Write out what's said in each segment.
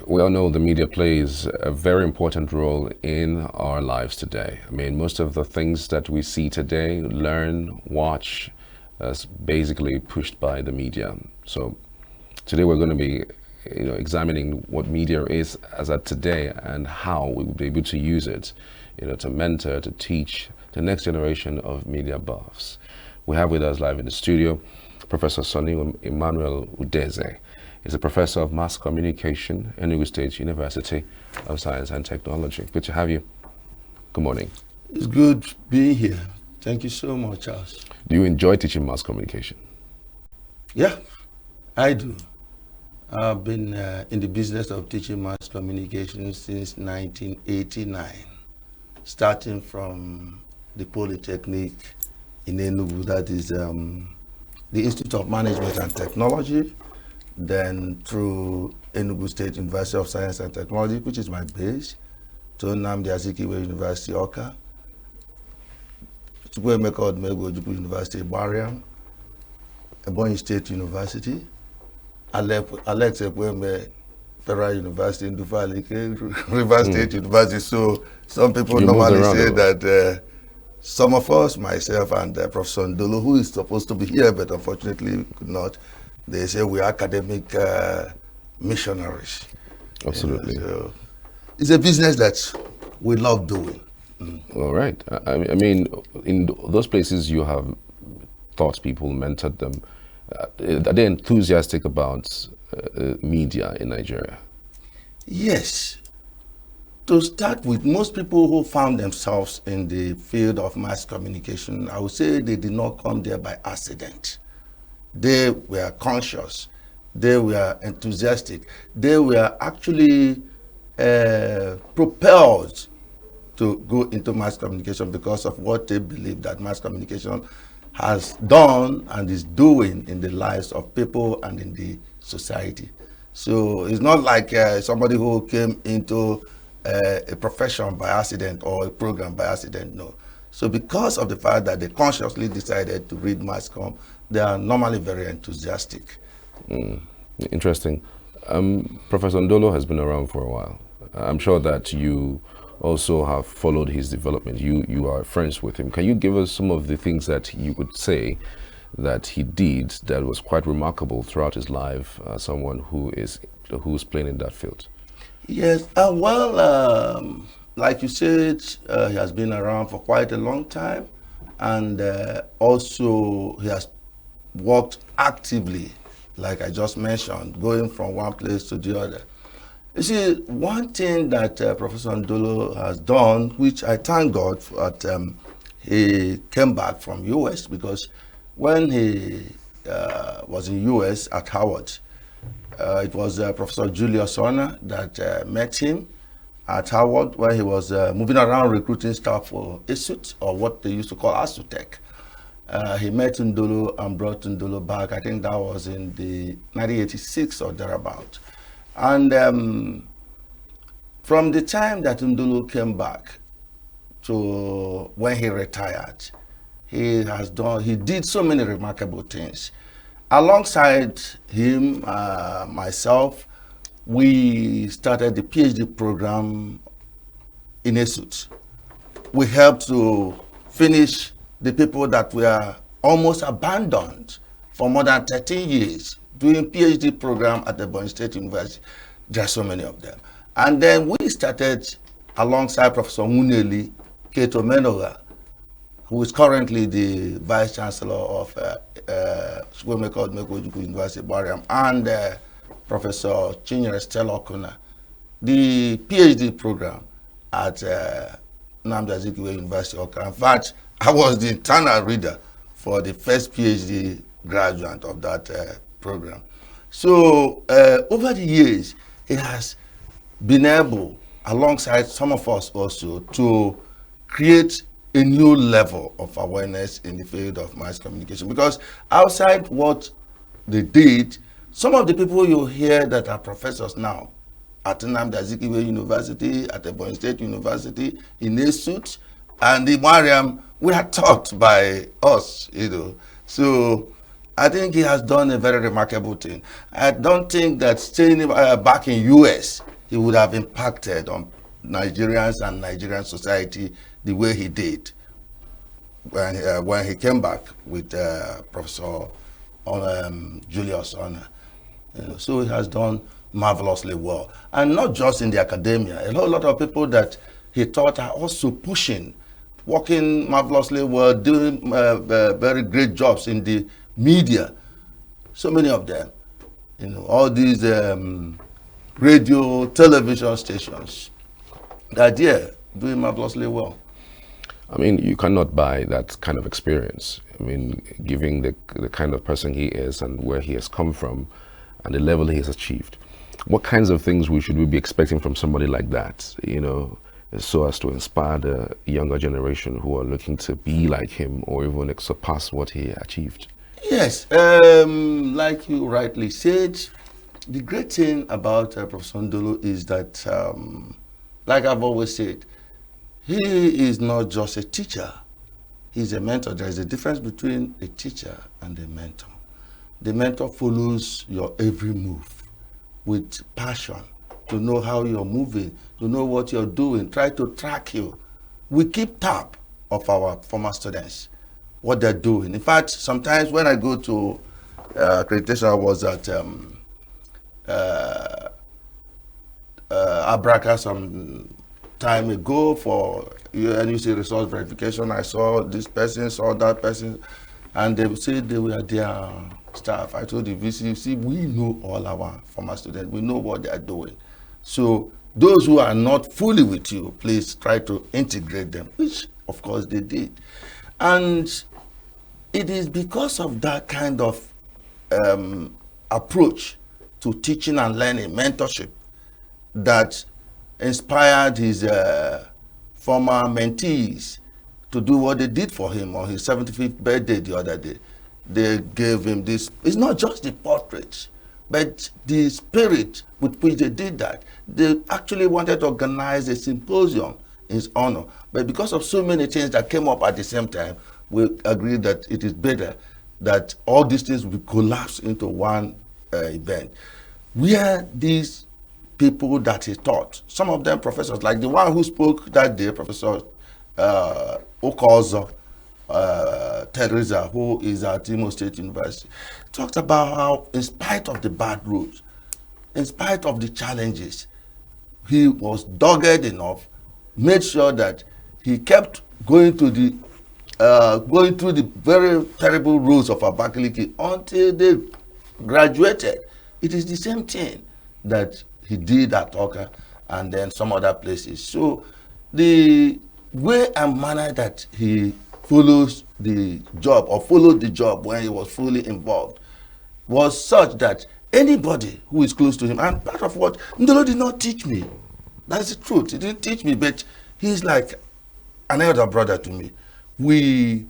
We all know the media plays a very important role in our lives today. I mean, most of the things that we see today, learn, watch, is basically pushed by the media. So today we're going to be, examining what media is as at today and how we will be able to use it, to mentor, to teach the next generation of media buffs. We have with us live in the studio Professor Sonny Emmanuel Udeze. He's a professor of mass communication at Enugu State University of Science and Technology. Good to have you. Good morning. It's good being here. Thank you so much, Charles. Do you enjoy teaching mass communication? Yeah, I do. I've been in the business of teaching mass communication since 1989, starting from the Polytechnic in Enugu, that is the Institute of Management and Technology, then through Enugu State University of Science and Technology, which is my base, to Nnamdi Azikiwe University, Awka, Chukwuemeka Odumegwu Ojukwu University, Bariam, Ebonyi State University, Alex Ekweme Federal University, Ndufalike, River State University. So some people normally say that some of us, myself and Professor Ndolo, who is supposed to be here but unfortunately could not, they say we are academic missionaries. Absolutely. So it's a business that we love doing. All right. I mean, in those places you have taught people, mentored them. Are they enthusiastic about media in Nigeria? Yes. To start with, most people who found themselves in the field of mass communication, I would say they did not come there by accident. They were conscious. They were enthusiastic. They were actually propelled to go into mass communication because of what they believe that mass communication has done and is doing in the lives of people and in the society. So it's not like somebody who came into a profession by accident or a program by accident, no. So because of the fact that they consciously decided to read mass comm, they are normally very enthusiastic. Interesting. Professor Ndolo has been around for a while. I'm sure that you also have followed his development. You are friends with him. Can you give us some of the things that you would say that he did that was quite remarkable throughout his life, someone who's playing in that field? Yes, like you said, he has been around for quite a long time, and also he has worked actively, like I just mentioned, going from one place to the other. You see, one thing that Professor Ndolo has done, which I thank God for, that he came back from US, because when he was in US at Howard, it was Professor Julius Horner that met him at Howard when he was moving around recruiting staff for ISUT, or what they used to call ASUTEC. He met Ndolo and brought Ndolo back. I think that was in the 1986 or thereabout. And from the time that Ndolo came back to when he retired, he did so many remarkable things. Alongside him, myself, we started the PhD program in ESUT. We helped to finish the people that were almost abandoned for more than 13 years doing PhD program at the Ebonyi State University. There are so many of them. And then we started alongside Professor Muneli Keto Menoga, who is currently the Vice Chancellor of Chukwuemeka Odumegwu Ojukwu University, Bariam, and Professor Chinyere Stella Okuna, the PhD program at Nnamdi Azikiwe University, Awka. In fact, I was the internal reader for the first PhD graduate of that program. So over the years, he has been able, alongside some of us also, to create a new level of awareness in the field of mass communication. Because outside what they did, some of the people you hear that are professors now at Nnamdi Azikiwe University, at Ebonyi State University, in ESUT, and in Mariam, we are taught by us, So I think he has done a very remarkable thing. I don't think that staying back in US, he would have impacted on Nigerians and Nigerian society the way he did when he came back with Professor Julius Honor. So he has done marvelously well. And not just in the academia, a whole lot of people that he taught are also pushing, working marvelously well, doing very great jobs in the media. So many of them, all these radio, television stations, they're there doing marvelously well. I mean, you cannot buy that kind of experience. I mean, given the kind of person he is and where he has come from and the level he has achieved, what kinds of things should we be expecting from somebody like that, so as to inspire the younger generation who are looking to be like him or even surpass what he achieved? Yes, like you rightly said, the great thing about Professor Ndolo is that, like I've always said, he is not just a teacher, he's a mentor. There is a difference between a teacher and a mentor. The mentor follows your every move with passion, to know how you're moving, to know what you're doing, try to track you. We keep tab of our former students, what they're doing. In fact, sometimes when I go to accreditation, I was at Abraka some time ago for UNUC resource verification. I saw this person, saw that person, and they said they were their staff. I told the VC, see, we know all our former students. We know what they are doing. So those who are not fully with you, please try to integrate them, which of course they did. And it is because of that kind of approach to teaching and learning, mentorship, that inspired his former mentees to do what they did for him on his 75th birthday the other day. They gave him this, it's not just the portrait, but the spirit with which they did that. They actually wanted to organize a symposium in his honor, but because of so many things that came up at the same time, we agreed that it is better that all these things will collapse into one event, where these people that he taught, some of them professors, like the one who spoke that day, Professor Okozo Teresa, who is at Imo State University, talked about how, in spite of the bad roads, in spite of the challenges, he was dogged enough, made sure that he kept going through the very terrible roads of Abakaliki until they graduated. It is the same thing that he did at Oka and then some other places. So the way and manner that he follows the job or followed the job when he was fully involved was such that anybody who is close to him, and part of what Ndolo did not teach me, that's the truth, he didn't teach me, but he's like an elder brother to me. We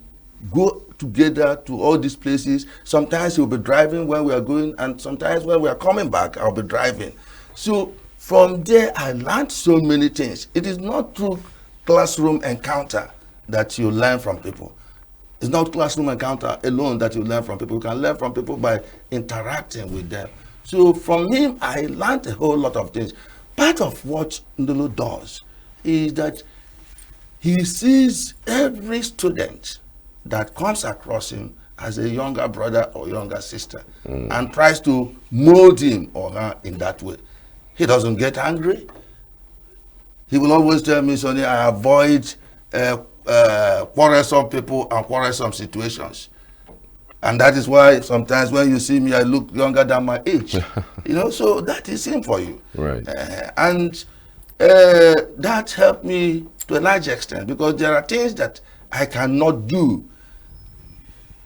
go together to all these places. Sometimes he'll be driving when we are going, and sometimes when we are coming back, I'll be driving. So from there, I learned so many things. It is not through classroom encounter that you learn from people. It's not classroom encounter alone that you learn from people. You can learn from people by interacting with them. So from him, I learned a whole lot of things. Part of what Ndolo does is that he sees every student that comes across him as a younger brother or younger sister and tries to mold him or her in that way. He doesn't get angry. He will always tell me, Sonny, I avoid quarrelsome people and quarrelsome situations. And that is why sometimes when you see me, I look younger than my age. So that is him for you. Right. And that helped me to a large extent, because there are things that I cannot do,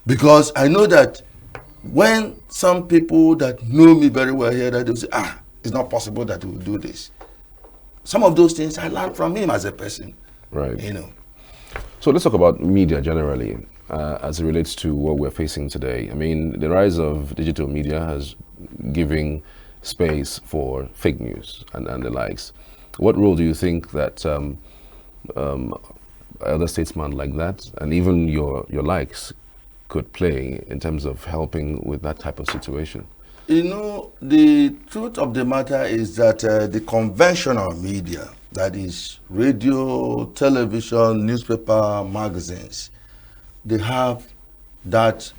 because I know that when some people that know me very well here, that they say, it's not possible that he will do this. Some of those things I learned from him as a person. Right. So let's talk about media generally, as it relates to what we're facing today. I mean, the rise of digital media has given space for fake news and the likes. What role do you think that other statesmen like that, and even your likes, could play in terms of helping with that type of situation? You know, the truth of the matter is that the conventional media, that is radio, television, newspaper, magazines, they have that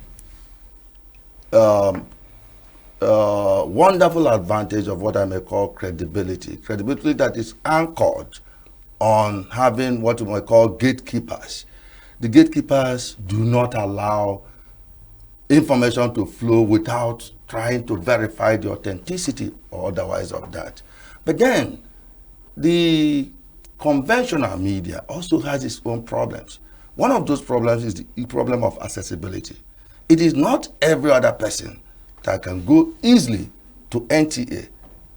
wonderful advantage of what I may call credibility. Credibility that is anchored on having what we might call gatekeepers. The gatekeepers do not allow information to flow without trying to verify the authenticity or otherwise of that. But then the conventional media also has its own problems. One of those problems is the problem of accessibility. It is not every other person that can go easily to NTA,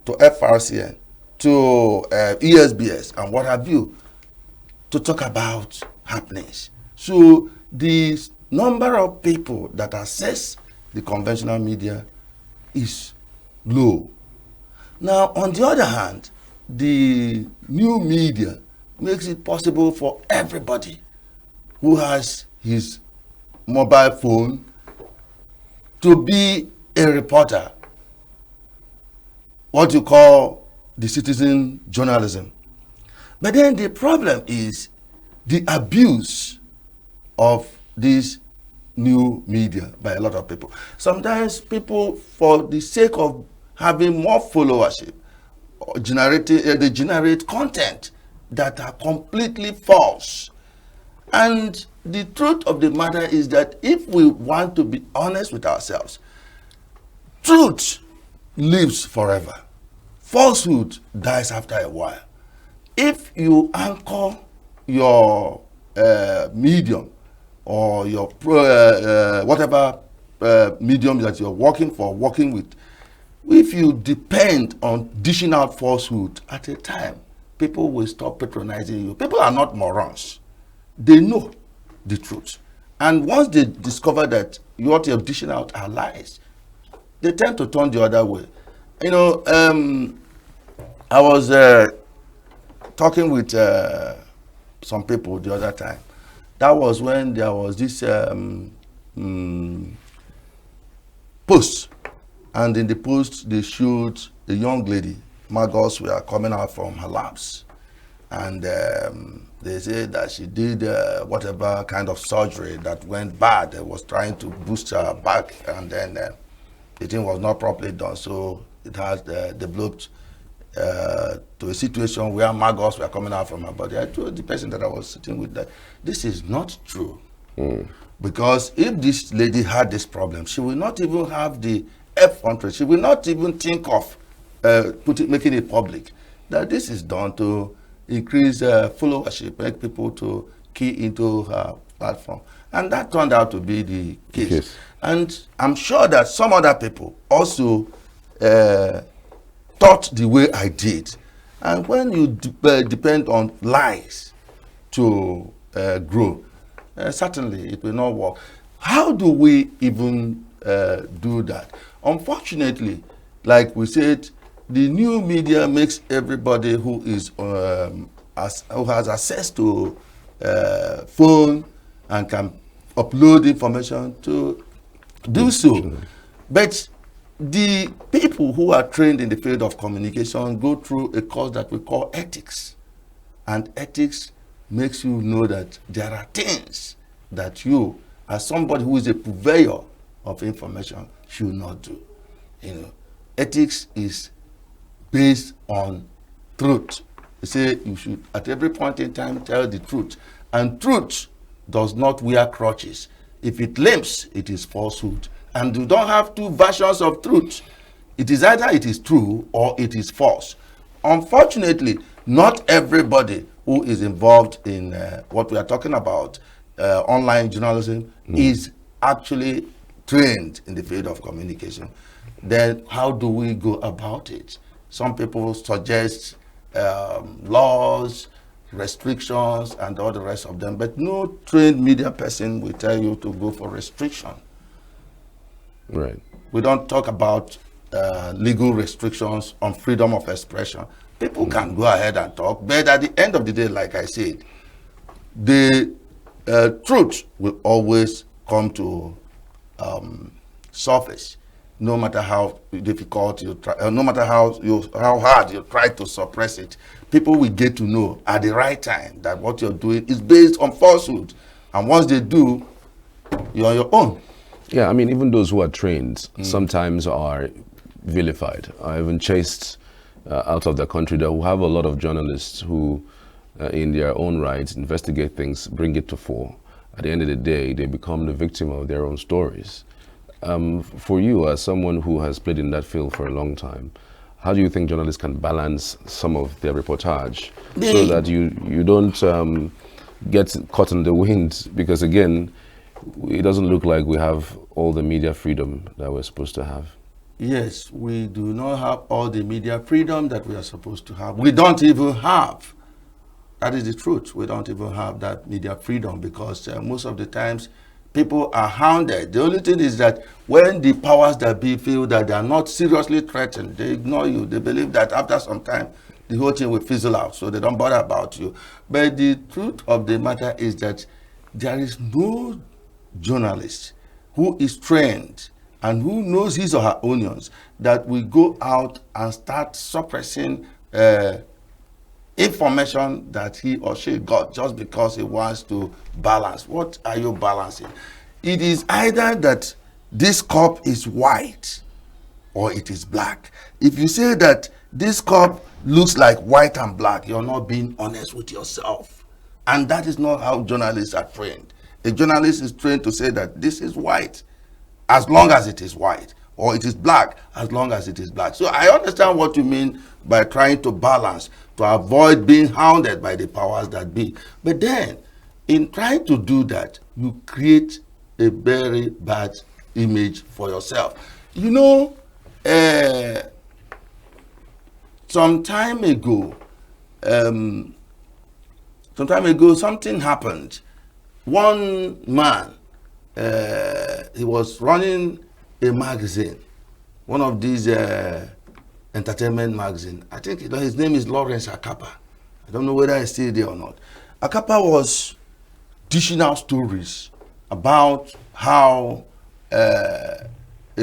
to FRCN, to ESBS and what have you to talk about happenings. So the number of people that access the conventional media is low. Now, on the other hand, the new media makes it possible for everybody who has his mobile phone to be a reporter, what you call the citizen journalism. But then the problem is the abuse of this new media by a lot of people. Sometimes people, for the sake of having more followership, they generate content that are completely false. And the truth of the matter is that if we want to be honest with ourselves, truth lives forever. Falsehood dies after a while. If you anchor your medium or your whatever medium that you're working with, if you depend on dishing out falsehood at a time, people will stop patronizing you. People are not morons. They know the truth. And once they discover that what you're dishing out are lies, they tend to turn the other way. You know, I was talking with some people the other time. That was when there was this post. And in the post, they showed a young lady. Maggots were coming out from her labs. And they said that she did whatever kind of surgery that went bad. It was trying to boost her back, and then the thing was not properly done. So it has developed to a situation where maggots were coming out from her body. I told the person that I was sitting with that this is not true. Because if this lady had this problem, she will not even have the effrontery. She will not even think of making it public. That this is done to increase followership, make people to key into her platform. And that turned out to be the case. Yes. And I'm sure that some other people also thought the way I did. And when you depend on lies to grow, certainly it will not work. How do we even do that? Unfortunately, like we said, the new media makes everybody who is who has access to phone and can upload information to do so. But the people who are trained in the field of communication go through a course that we call ethics. And ethics makes you know that there are things that you, as somebody who is a purveyor of information, should not do. You know, ethics is based on truth. They say you should, at every point in time, tell the truth. And truth does not wear crutches. If it limps, it is falsehood. And you don't have two versions of truth. It is either it is true or it is false. Unfortunately, not everybody who is involved in what we are talking about, online journalism, is actually trained in the field of communication. Then how do we go about it? Some people suggest laws, restrictions, and all the rest of them, but no trained media person will tell you to go for restriction. Right. We don't talk about legal restrictions on freedom of expression. People can go ahead and talk, but at the end of the day, like I said, the truth will always come to surface. No matter how difficult you try, no matter how hard you try to suppress it, people will get to know at the right time that what you're doing is based on falsehood. And once they do, you're on your own. Yeah, I mean, even those who are trained sometimes are vilified, are even chased out of the country. That we have a lot of journalists who, in their own right, investigate things, bring it to fore. At the end of the day, they become the victim of their own stories. For you, as someone who has played in that field for a long time, how do you think journalists can balance some of their reportage so that you don't get caught in the wind? Because again, it doesn't look like we have all the media freedom that we're supposed to have. Yes, we do not have all the media freedom that we are supposed to have. We don't even have. That is the truth. We don't even have that media freedom because most of the times people are hounded. The only thing is that when the powers that be feel that they are not seriously threatened, they ignore you. They believe that after some time, the whole thing will fizzle out, so they don't bother about you. But the truth of the matter is that there is no journalist who is trained and who knows his or her onions that will go out and start suppressing information that he or she got just because he wants to balance. What are you balancing? It is either that this cup is white or it is black. If you say that this cup looks like white and black, you're not being honest with yourself. And that is not how journalists are trained. A journalist is trained to say that this is white as long as it is white, or it is black as long as it is black. So I understand what you mean by trying to balance, to avoid being hounded by the powers that be. But then, in trying to do that, you create a very bad image for yourself. You know, some time ago, something happened. One man, he was running a magazine, one of these entertainment magazine. I think his name is Lawrence Akapa. I don't know whether he's still there or not. Akapa was dishing out stories about how a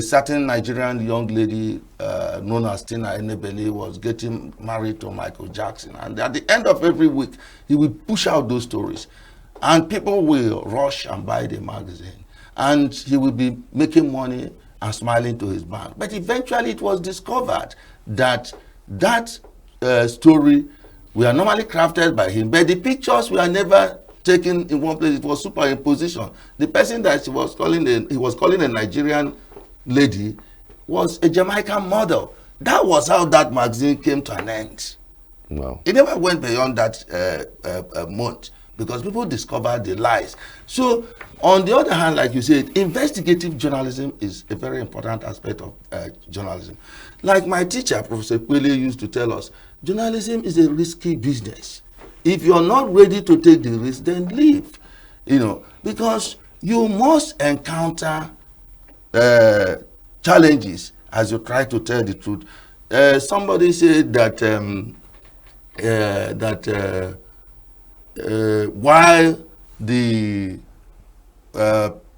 certain Nigerian young lady known as Tina Enebele was getting married to Michael Jackson. And at the end of every week, he would push out those stories. And people will rush and buy the magazine. And he will be making money and smiling to his bank. But eventually it was discovered that that story were normally crafted by him, but the pictures were never taken in one place. It was superimposition. The person that he was calling a Nigerian lady was a Jamaican model. That was how that magazine came to an end. Wow. It never went beyond that month because people discovered the lies. So, on the other hand, like you said, investigative journalism is a very important aspect of journalism. Like my teacher, Professor Kwele, used to tell us, journalism is a risky business. If you're not ready to take the risk, then leave. You know, because you must encounter challenges as you try to tell the truth. Somebody said that while the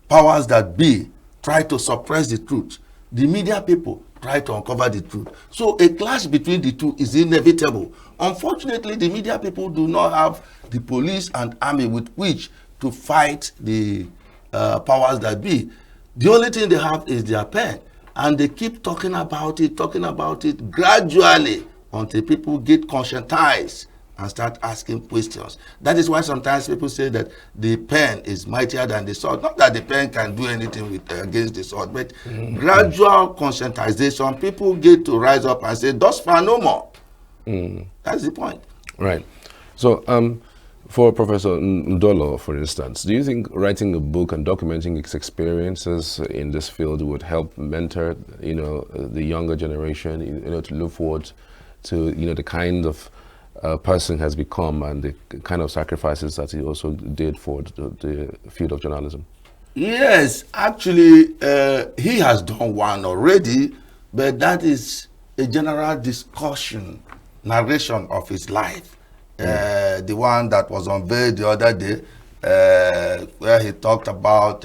powers that be try to suppress the truth, the media people try to uncover the truth. So a clash between the two is inevitable. Unfortunately, the media people do not have the police and army with which to fight the powers that be. The only thing they have is their pen, and they keep talking about it gradually until people get conscientized and start asking questions. That is why sometimes people say that the pen is mightier than the sword. Not that the pen can do anything against the sword, but gradual conscientization, people get to rise up and say, thus far no more. That's the point. Right. So for Professor Ndolo, for instance, do you think writing a book and documenting his experiences in this field would help mentor, the younger generation, to look forward to, the kind of person has become and the kind of sacrifices that he also did for the field of journalism? Yes, actually, he has done one already, but that is a general discussion, narration of his life. The one that was unveiled the other day, where he talked about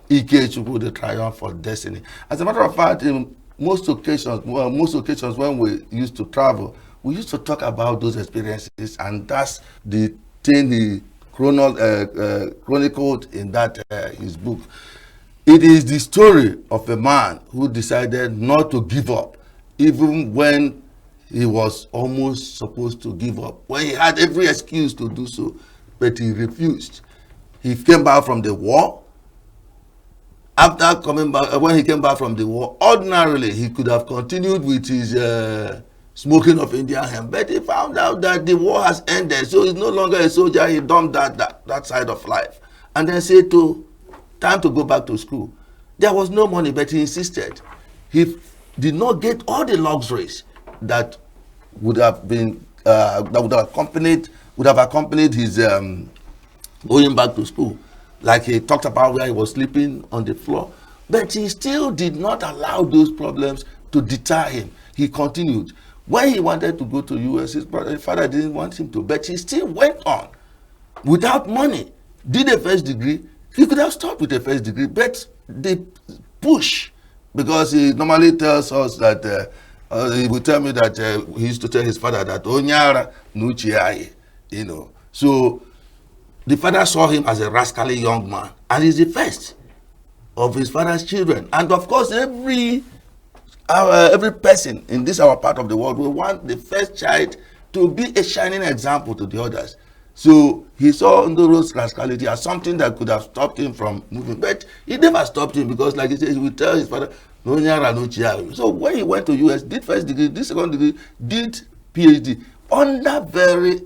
Ikechukwu, the triumph for destiny. As a matter of fact, in most occasions, when we used to travel, we used to talk about those experiences, and that's the thing he chronicled in that his book. It is the story of a man who decided not to give up, even when he was almost supposed to give up, when he had every excuse to do so, but he refused. He came back from the war. After coming back, when he came back from the war, ordinarily he could have continued with his smoking of Indian hemp, but he found out that the war has ended, so he's no longer a soldier. He dumped that side of life, and then said time to go back to school. There was no money, but he insisted. He did not get all the luxuries that would have been that would have accompanied his going back to school. Like he talked about where he was sleeping on the floor, but he still did not allow those problems to deter him. He continued. When he wanted to go to US, his father didn't want him to, but he still went on without money. Did a first degree. He could have stopped with a first degree, but the push, because he normally tells us that he would tell me that he used to tell his father that Onyara Nuchiai, So the father saw him as a rascally young man, and he's the first of his father's children. And of course, every person in this our part of the world will want the first child to be a shining example to the others. So he saw Ndoro's rascality as something that could have stopped him from moving, but it never stopped him, because, like he said, he would tell his father, "No nyara, no chia." So when he went to US, did first degree, did second degree, did PhD under very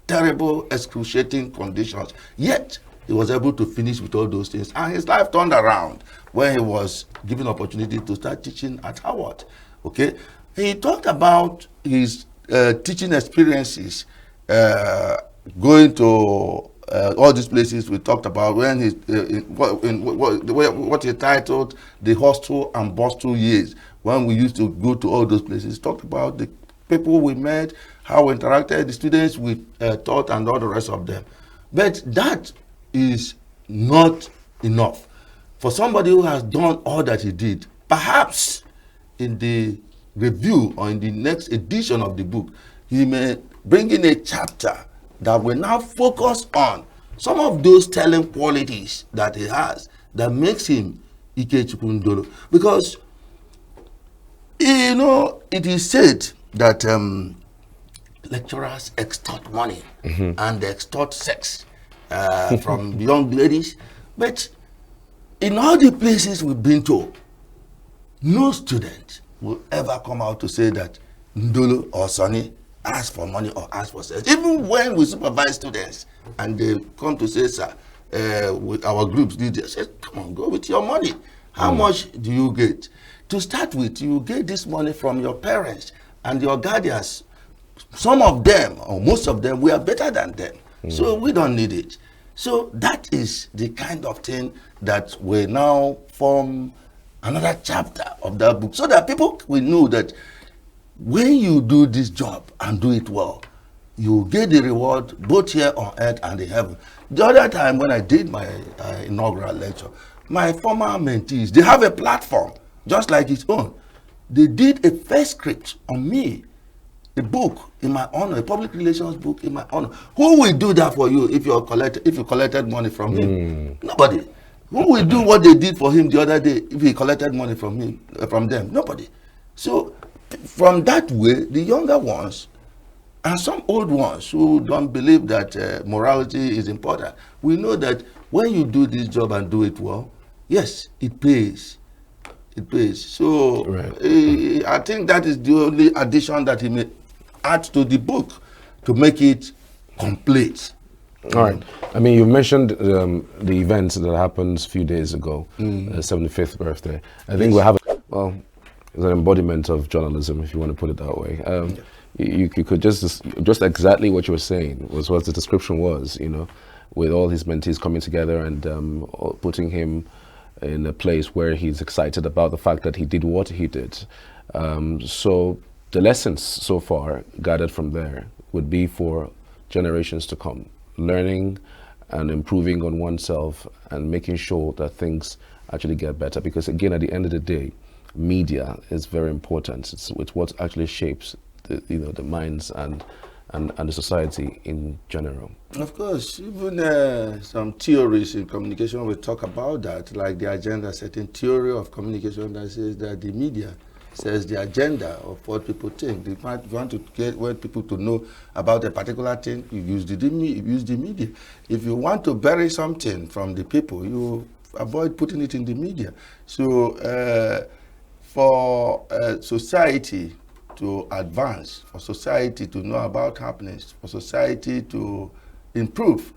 terrible, excruciating conditions. Yet he was able to finish with all those things, and his life turned around when he was given opportunity to start teaching at Harvard. Okay, he talked about his teaching experiences. Going to all these places we talked about, when he what he titled the hustle and bustle years, when we used to go to all those places, talked about the people we met, how we interacted, the students we taught, and all the rest of them. But that is not enough for somebody who has done all that he did. Perhaps in the review or in the next edition of the book, he may bring in a chapter that will now focus on some of those telling qualities that he has that makes him Ikechukwu Ndolo. Because, it is said that lecturers extort money and they extort sex from young ladies. But in all the places we've been to, no student will ever come out to say that Ndolo or Sonny ask for money or ask for sex. Even when we supervise students and they come to say, "Sir, with our groups did this," I say, "Come on, go with your money. How much do you get?" To start with, you get this money from your parents and your guardians. Some of them, or most of them, we are better than them. So we don't need it. So that is the kind of thing that will now form another chapter of that book, so that people will know that when you do this job and do it well, you get the reward both here on earth and in heaven. The other time when I did my inaugural lecture, my former mentees, they have a platform just like his own. They did a first script on me, a book in my honor, a public relations book in my honor. Who will do that for you if you collected money from him? Nobody. Who will do what they did for him the other day if he collected money from them? Nobody. So from that way, the younger ones and some old ones who don't believe that morality is important, we know that when you do this job and do it well, yes, it pays. It pays. So right. I think that is the only addition that he may add to the book to make it complete. All right. I mean, you mentioned the event that happened a few days ago, 75th birthday. I think we have, it's an embodiment of journalism, if you want to put it that way. You could just exactly what you were saying was what the description was, with all his mentees coming together and putting him in a place where he's excited about the fact that he did what he did. So the lessons so far gathered from there would be for generations to come, learning and improving on oneself and making sure that things actually get better. Because again, at the end of the day, media is very important. It's what actually shapes the minds and the society in general. Of course, even some theories in communication will talk about that, like the agenda setting theory of communication that says that the media says the agenda of what people think. If you want to want people to know about a particular thing, you use the media. If you want to bury something from the people, you avoid putting it in the media. So for society to advance, for society to know about happenings, for society to improve,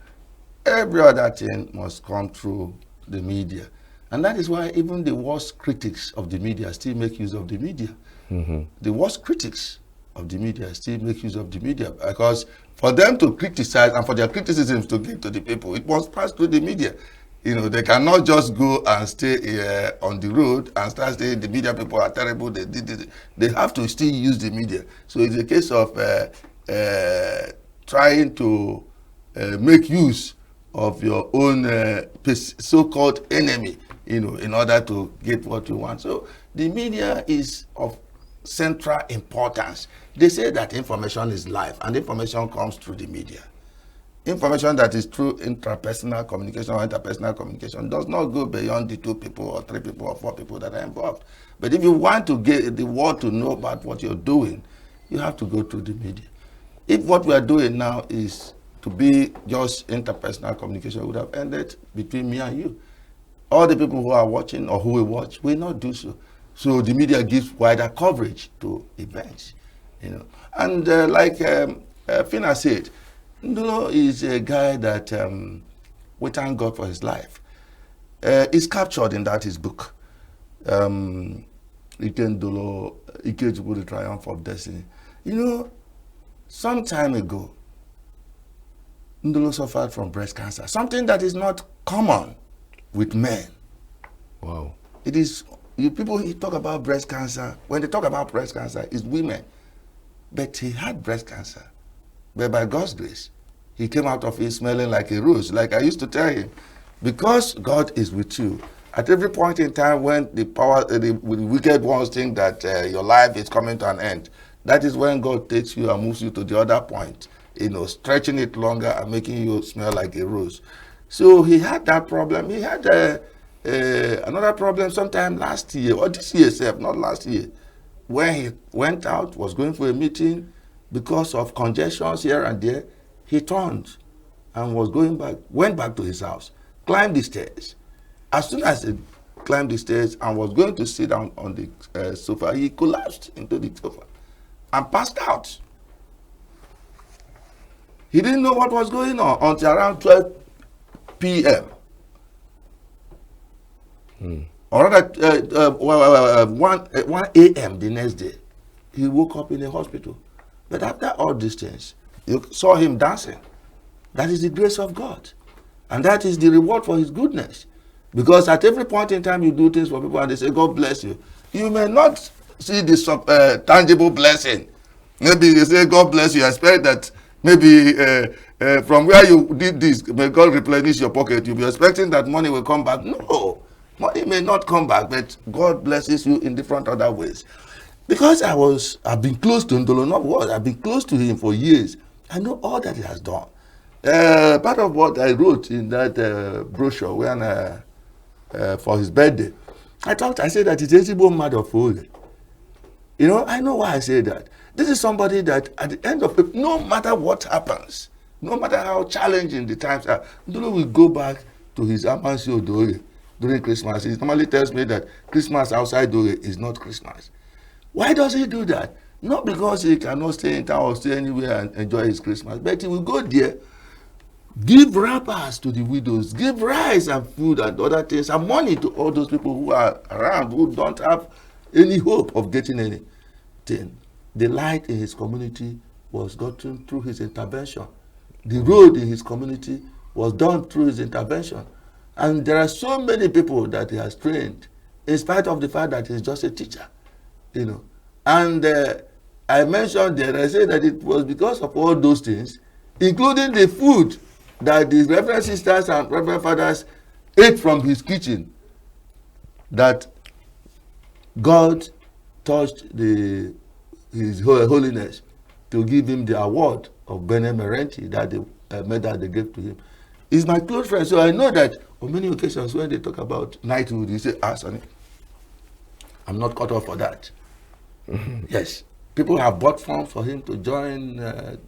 every other thing must come through the media. And that is why even the worst critics of the media still make use of the media. Mm-hmm. The worst critics of the media still make use of the media, because for them to criticize and for their criticisms to get to the people, it must pass through the media. They cannot just go and stay on the road and start saying the media people are terrible. They have to still use the media. So it's a case of trying to make use of your own so-called enemy, in order to get what you want. So the media is of central importance. They say that information is life, and information comes through the media. Information that is through intrapersonal communication or interpersonal communication does not go beyond the 2 people or 3 people or 4 people that are involved. But if you want to get the world to know about what you're doing, you have to go through the media. If what we are doing now is to be just interpersonal communication, would have ended between me and you. All the people who are watching or who will watch will not do so. So the media gives wider coverage to events, And like Fina said, Ndolo is a guy that we thank God for his life. It's captured in his book, Ike Ndolo, Ikechukwu, The Triumph of Destiny. Some time ago, Ndolo suffered from breast cancer, something that is not common with men. Wow. It is, people talk about breast cancer, when they talk about breast cancer, it's women. But he had breast cancer. But by God's grace, he came out of it smelling like a rose. Like I used to tell him, because God is with you, at every point in time when the wicked ones think that your life is coming to an end, that is when God takes you and moves you to the other point, stretching it longer and making you smell like a rose. So he had that problem. He had another problem sometime last year, or this year itself, not last year, when he went out, was going for a meeting, because of congestions here and there, he turned and went back to his house, climbed the stairs. As soon as he climbed the stairs and was going to sit down on the sofa, he collapsed into the sofa and passed out. He didn't know what was going on until around 12 p.m. Or rather, 1 a.m. the next day, he woke up in a hospital. But after all these things, you saw him dancing. That is the grace of God. And that is the reward for his goodness. Because at every point in time you do things for people and they say, God bless you, you may not see the tangible blessing. Maybe they say, God bless you. I expect that maybe from where you did this, may God replenish your pocket. You'll be expecting that money will come back. No, money may not come back, but God blesses you in different other ways. Because I've been close to Ndolo, not what, I've been close to him for years. I know all that he has done. Part of what I wrote in that brochure when for his birthday, I said that he's a mad of holy. I know why I say that. This is somebody that at the end of it, no matter what happens, no matter how challenging the times are, Ndolo will go back to his Amansi Dore during Christmas. He normally tells me that Christmas outside Dore is not Christmas. Why does he do that? Not because he cannot stay in town or stay anywhere and enjoy his Christmas, but he will go there, give wrappers to the widows, give rice and food and other things and money to all those people who are around, who don't have any hope of getting anything. The light in his community was gotten through his intervention. The road in his community was done through his intervention. And there are so many people that he has trained, in spite of the fact that he's just a teacher. And I mentioned that I said that it was because of all those things, including the food that the Reverend Sisters and Reverend Fathers ate from his kitchen. that God touched His Holiness to give him the award of benemerenti that the medal they gave to him. He's my close friend, so I know that on many occasions when they talk about knighthood, he say, "Ah, Sonny, I'm not cut off for that." Yes, people have bought forms for him to join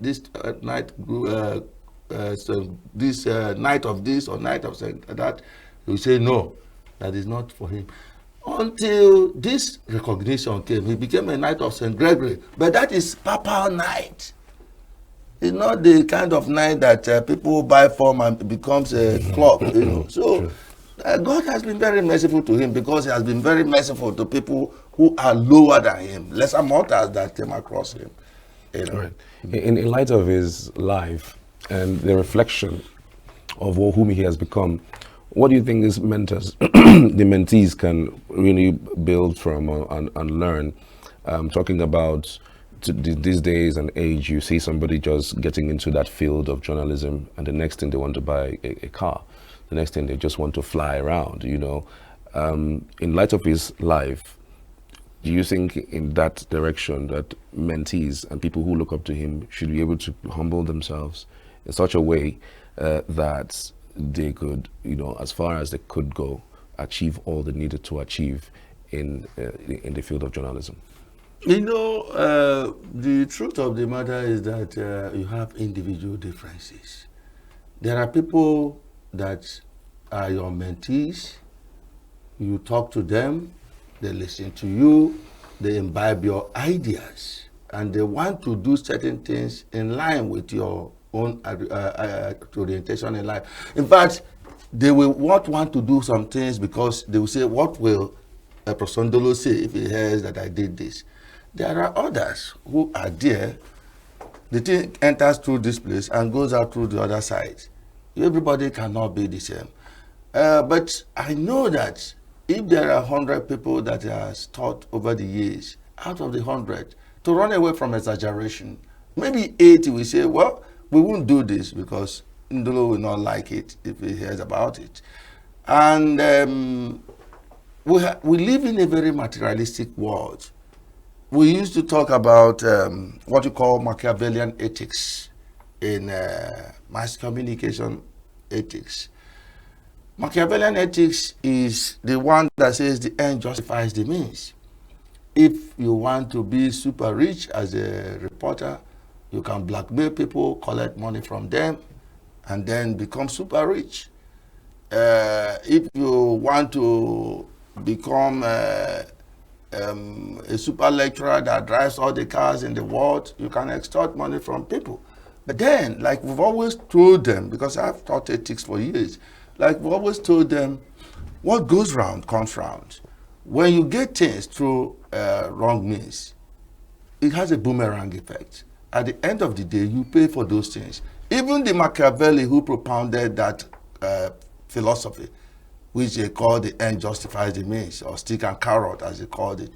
this night so this night of this or night of that. He say no, that is not for him. Until this recognition came, he became a Knight of St. Gregory. But that is papal knight. It's not the kind of knight that people buy from and it becomes a club. You know. So God has been very merciful to him because he has been very merciful to people who are lower than him, lesser mortals that came across him. You know. Right. In light of his life and the reflection of whom he has become, what do you think these mentors, the mentees, can really build from and learn? Talking about these days and age, you see somebody just getting into that field of journalism, and the next thing they want to buy a car, the next thing they just want to fly around. You know, in light of his life, do you think in that direction that mentees and people who look up to him should be able to humble themselves in such a way that they could, you know, as far as they could go, achieve all they needed to achieve in the field of journalism? You know, the truth of the matter is that you have individual differences. There are people that are your mentees. You talk to them, they listen to you, they imbibe your ideas, and they want to do certain things in line with your own orientation in life. In fact, they will not want to do some things because they will say, what will Prosondolo say if he hears that I did this? There are others who are there. The thing enters through this place and goes out through the other side. Everybody cannot be the same. But I know that if there are 100 people that has taught over the years, out of the 100, to run away from exaggeration, maybe 80 will say, well, we won't do this because Ndolo will not like it if he hears about it. And we live in a very materialistic world. We used to talk about what you call Machiavellian ethics in mass communication ethics. Machiavellian ethics is the one that says the end justifies the means. If you want to be super rich as a reporter, you can blackmail people, collect money from them, and then become super rich. If you want to become a super lecturer that drives all the cars in the world, you can extort money from people. But then, like we've always told them, because I've taught ethics for years, like we've always told them, what goes round comes round. When you get things through wrong means, it has a boomerang effect. At the end of the day, you pay for those things. Even the Machiavelli who propounded that philosophy, which they call the end justifies the means, or stick and carrot as they called it,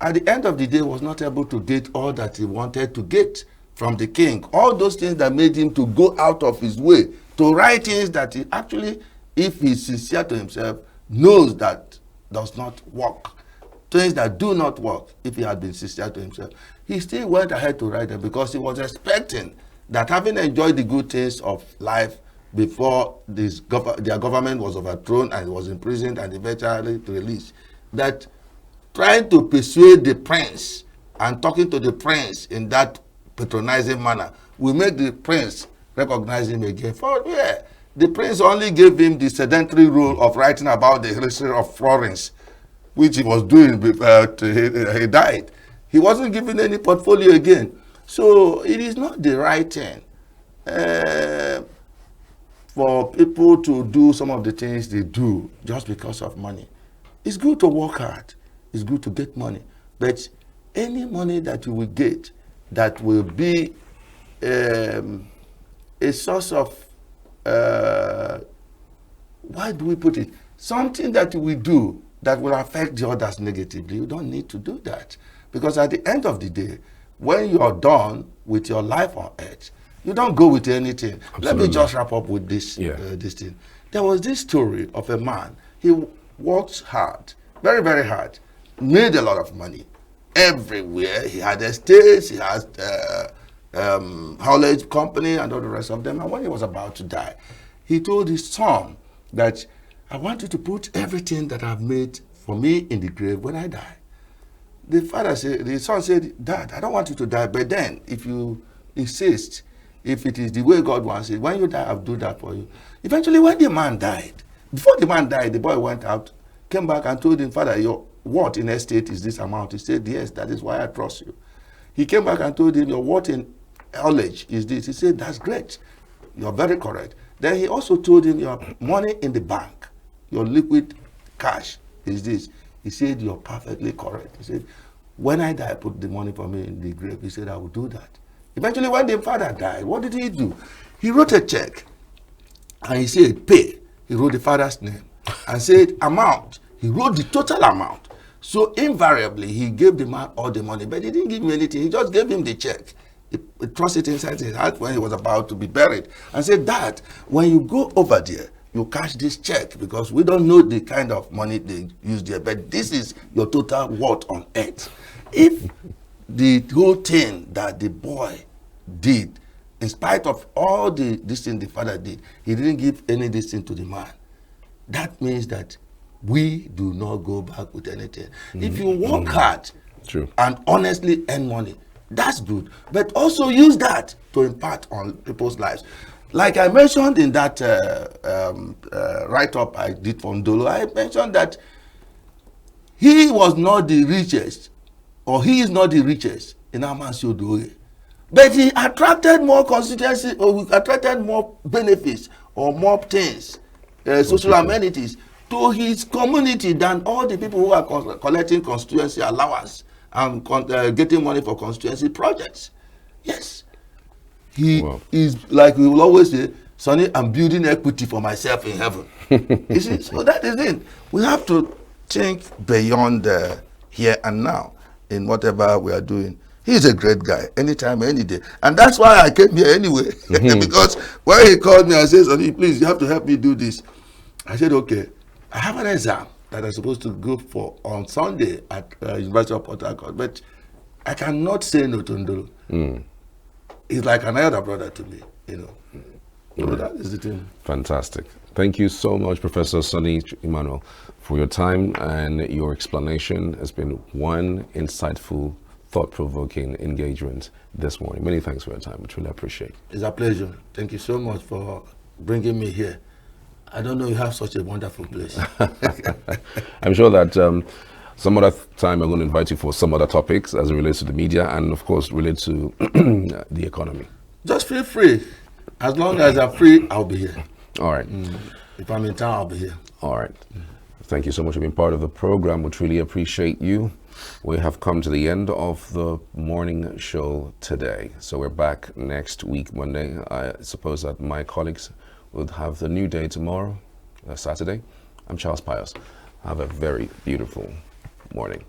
at the end of the day was not able to get all that he wanted to get from the king. All those things that made him to go out of his way to write things that he actually, if he's sincere to himself, knows that does not work. Things that do not work, if he had been sincere to himself. He still went ahead to write them because he was expecting that, having enjoyed the good things of life before their government was overthrown and was imprisoned and eventually released, that trying to persuade the prince and talking to the prince in that patronizing manner will make the prince recognize him again. For yeah, the prince only gave him the sedentary role of writing about the history of Florence, which he was doing before he died. He wasn't given any portfolio again. So it is not the right thing for people to do some of the things they do just because of money. It's good to work hard. It's good to get money. But any money that you will get that will be a source of, why do we put it? Something that we do that will affect the others negatively. You don't need to do that. Because at the end of the day, when you are done with your life on earth, you don't go with anything. Absolutely. Let me just wrap up with this, this thing. There was this story of a man. He worked hard Very, very hard. Made a lot of money everywhere. He had estates, he had haulage company and all the rest of them. And when he was about to die, he told his son that, I want you to put everything that I've made for me in the grave when I die. The son said, Dad, I don't want you to die, but then if you insist, if it is the way God wants it, when you die, I'll do that for you. Eventually, when the man died, before the man died, the boy went out, came back and told him, Father, your what in estate is this amount? He said, yes, that is why I trust you. He came back and told him, your what in knowledge is this? He said, that's great. You're very correct. Then he also told him, your money in the bank, your liquid cash is this. He said, you're perfectly correct. He said, when I die, put the money for me in the grave. He said, I will do that. Eventually, when the father died, what did he do? He wrote a check and he said, pay. He wrote the father's name and said, amount. He wrote the total amount. So invariably, he gave the man all the money, but he didn't give him anything. He just gave him the check. He thrust it inside his heart when he was about to be buried and said, Dad, when you go over there, you cash this check because we don't know the kind of money they use there, but this is your total worth on earth. If the whole thing that the boy did, in spite of all this thing the father did, he didn't give any this thing to the man. That means that we do not go back with anything. If you work hard and honestly earn money, that's good. But also use that to impact on people's lives. Like I mentioned in that write-up I did for Ndolo, I mentioned that he was not the richest, or he is not the richest in Amansi Odoye. But he attracted more constituency, or attracted more benefits, or more things, social amenities to his community than all the people who are collecting constituency allowance and getting money for constituency projects. Yes. He is, like we will always say, Sonny, I'm building equity for myself in heaven. You see, so that is it. We have to think beyond here and now in whatever we are doing. He's a great guy, anytime, any day. And that's why I came here anyway. Because when he called me and said, Sonny, please, you have to help me do this. I said, okay, I have an exam that I'm supposed to go for on Sunday at University of Port Harcourt, but I cannot say no to Ndolo. He's like another brother to me, you know. So that is the thing. Fantastic. Thank you so much, Professor Sonny Emmanuel, for your time and your explanation. It's been one insightful, thought-provoking engagement this morning. Many thanks for your time. We truly appreciate it. It's a pleasure. Thank you so much for bringing me here. I don't know you have such a wonderful place. I'm sure that some other time I'm going to invite you for some other topics as it relates to the media and, of course, relate to the economy. Just feel free. As long as I'm free, I'll be here. All right. If I'm in town, I'll be here. All right. Thank you so much for being part of the program. We truly appreciate you. We have come to the end of the morning show today. So we're back next week, Monday. I suppose that my colleagues would have the new day tomorrow, Saturday. I'm Charles Pius. Have a very beautiful morning.